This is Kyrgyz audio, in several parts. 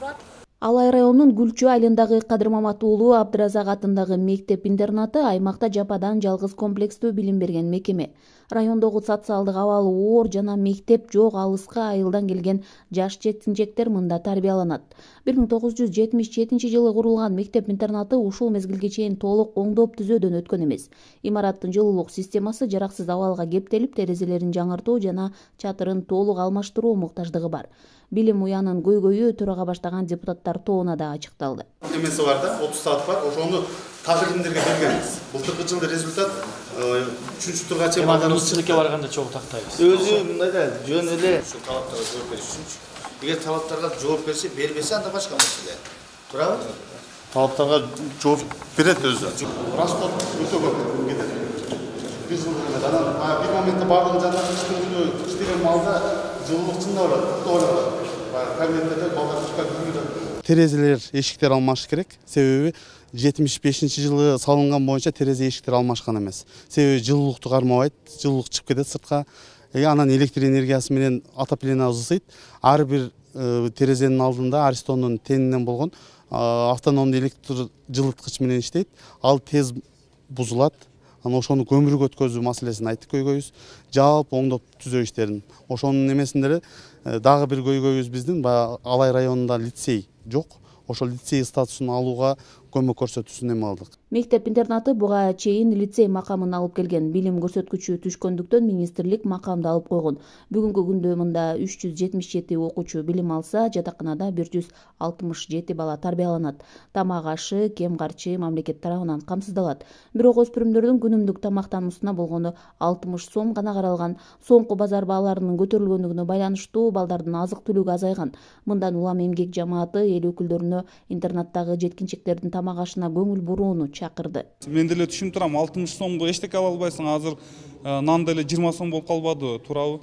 турат. Алай районунун Гүлчү айылындагы Кадыр Мамат уулу Абдыразак атындагы мектеп-интернаты аймакта жападан жалгыз комплекстүү билим берген мекеме. Райондогу социалдык абалы оор жана мектеп жок алыска айылдан келген жаш жеткинчектер мында тарбияланат. 1977-жылы курулган мектеп-интернаты ушул мезгилге чейин толук оңдоп түзөөдөн өткөн эмес. Имараттын жылуулук системасы жараксыз абалга кептелип, терезелерин жаңыртуу жана чатырын толук алмаштыруу муктаждыгы бар. Билим уянын көйгөйү турага баштаган депутаттар тобуна да ачыкталды. Эмеси бар да, 30 саат бар. Ошону тагырымдерге бергенбиз. Былтыркы жылда результат 3-чү турга чейин министрликке барганда чогуу тактайбыз. Өзү мындай да жөн эле ушу талаптарга жооп бериш үчүнчү. Эгер талаптарга жооп берсе, бербесе анда башка маселе. Туурабы? Талаптарга жооп берет өзү. Расход өтө көп кетет. Бир моментте бардыгы жанагы иштеген малда жылуулук чында барат. Кабинеттерде балдар чыккан терезелер, эшиктер алмаш керек. Себеби 75-жылы салынган боюнча терезе эшиктер алмашкан эмес. Себеби жылуулукту кармабайт, жылуулук чыгып кетет сыртка. Анан электр энергиясы менен отопление ысыйт. Ар бир терезенин алдында Аристонун тенинен болгон автономдуу электр жылыткыч менен иштейт. Ал тез бузулат. Анан ошону көмүргө өткөзүү маселесин айттык көйгөйүбүз. Жалпы оңдоп түзөө иштерин. Ошонун эмесинде дагы бир көйгөйүбүз биздин Алай районунда лицей жок. Ошол лицей статусун алууга көмөк көрсөтүүсүн эме алдык. Мектеп-интернаты буга чейин лицей макамын алып келген. Билим көрсөткүчү түшкөндүктөн министрлик макамды алып койгон. Бүгүнкү күндө мында 377 окуучу билим алса, жатаканада 167 бала тарбияланат. Тамак ашы, кем карчы мамлекет тарабынан камсыздалат. Бирок өспүрүмдөрдүн күнүмдүк тамактануусуна болгону 60 сом гана каралган. Соңку базар бааларынын көтөрүлгөндүгүнө байланыштуу балдардын азык-түлүгү азайган. Мындан улам эмгек жамааты эл өкүлдөрүнө интернаттагы жеткинчектердин тамак ашына көңүл бурууну чакырды. Мен деле түшүнүп турам, 60 сомго эчтеке ала албайсың. Азыр нан деле 20 сом болуп калбады, туурабы?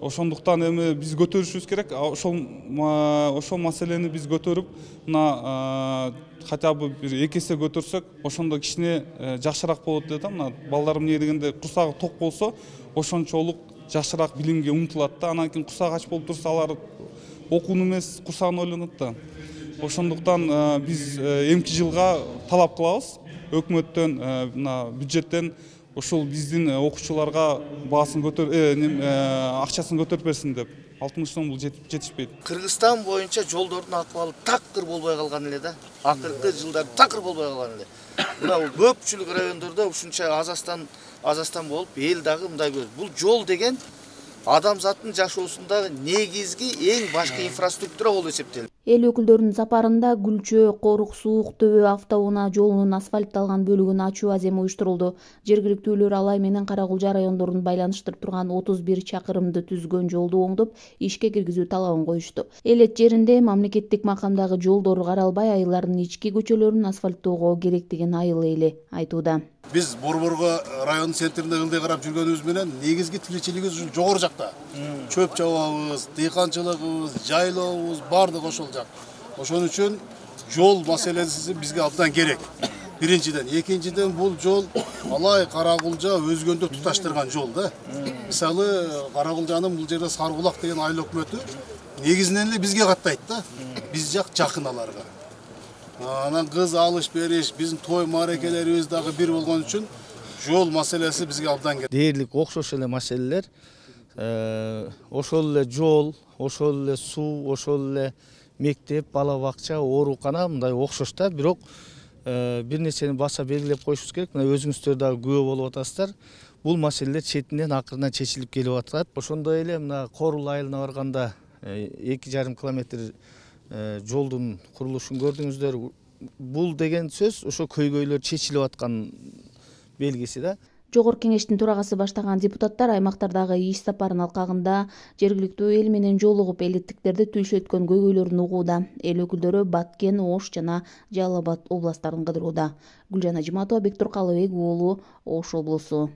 Ошондуктан эми биз көтөрүшүбүз керек. Ошол маселени биз көтөрүп, мына хотя бы бир 2 эсе көтөрсөк, ошондо кичине жакшыраак болот деп атам. Мына балдарым эмне дегенде курсагы ток болсо, ошончолук жакшыраак билимге умтулат да. Анан кийин курсагы ач болуп турса, алар окууну эмес, курсагын ойлонот да. Ошондуктан биз эмки жылга талап кылабыз өкмөттөн, мына бюджеттен ушул биздин окуучуларга баасын акчасын көтөрүп берсин деп. 60 сом бул жетишпейт. Кыргызстан боюнча жолдордун акыбалы такыр болбой калган эле да. Акыркы жылдар такыр болбой калган эле. Мына көпчүлүк райондордо ушунча азастан болуп, эл дагы мындай көрөт. Бул жол деген адамзаттын жашоосундагы негизги эң башкы инфраструктура болуп эсептелет. Эл өкүлдөрүнүн сапарында Гүлчө, Корук, Суук төбө автоунаа жолунун асфальтталган бөлүгүн ачуу аземи уюштурулду. Жергиликтүүлөр Алай менен Каракулжа райондорун байланыштырып турган 31 чакырымды түзгөн жолду оңдоп, ишке киргизүү талабын коюшту. Элет жеринде мамлекеттик макамдагы жолдор каралбай, айылдардын ички көчөлөрүн асфальттоого керектигин айыл эли айтууда. Биз борборго район центринде ылдый карап жүргөнүбүз менен негизги тиричилигибиз жогору жакта. Чөп чабабыз, дыйканчылыгыбыз, жайлообуз бардыгы ошол жак. Ошон үчүн жол маселеси бизге абдан керек. Биринчиден, экинчиден бул жол Алай Каракулжа өзгөндү туташтырган жол да. Мисалы Каракулжанын бул жерде Сарбулак деген айыл өкмөтү негизинен эле бизге каттайт да. Биз жак жакын аларга. Анан кыз алыш бериш, биздин той мааракелерибиз дагы бир болгон үчүн жол маселеси бизге абдан керек. Дээрлик окшош эле маселелер. Ошол эле жол, ошол эле суу, ошол эле мектеп, бала бакча, оорукана мындай окшош да. Бирок бир нерсени баса белгилеп коюшубуз керек. Мына өзүңүздөр дагы күбө болуп атасыздар. Бул маселелер четинен акырынан чечилип келип атат. Ошондой эле мына Корул айылына барганда 2,5 километр жолдун курулушун көрдүңүздөр. Бул деген сөз ошо көйгөйлөр чечилип аткан белгиси да. Жогорку кеңештин төрагасы баштаган депутаттар аймактардагы иш сапарын алкагында жергиликтүү эл менен жолугуп элеттиктерди түйшөткөн көйгөйлөрүн угууда. Эл өкүлдөрү Баткен, Ош жана Жалал Абад областтарын кыдырууда. Гүлжан Ажиматова, Бектур Калыбек уулу, Ош облусу.